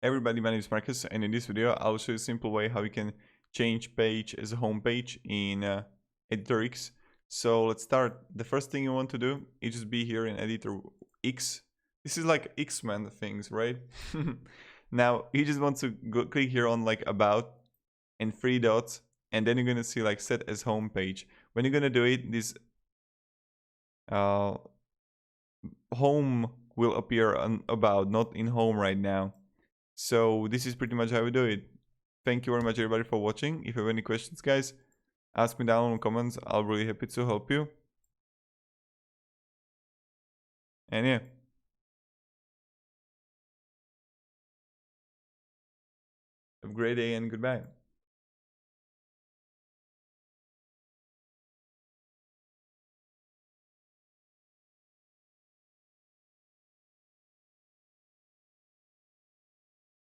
Everybody, my name is Marcus, and in this video I'll show you a simple way how you can change page as a home page in Editor X. So let's start. The first thing you want to do is just be here in Editor X. This is like X-Men things, right? Now you just want to click here on like About and 3 dots, and then you're gonna see like Set as Home Page. When you're gonna do it, this home will appear on About, not in Home right now. So this is pretty much how we do it. Thank you very much everybody for watching. If you have any questions, guys, ask me down in the comments. I'll be really happy to help you. And yeah. Have a great day and goodbye.